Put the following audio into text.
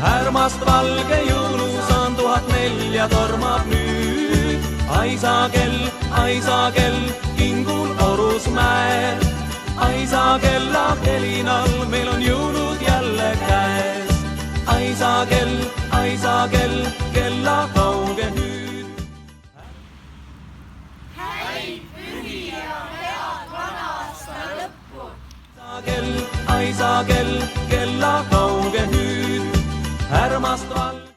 Härmast valge jõulusaan 1004 tormab nüüd. Aisa kell kingul Orusmäel. Aisa kella helinal meil on jõulud jälle käes. Aisa kell, kella kauge hüüd. Häid pühi ja head vana aasta lõppu. Aisa kell, kella kauge hüüd. Härmast valge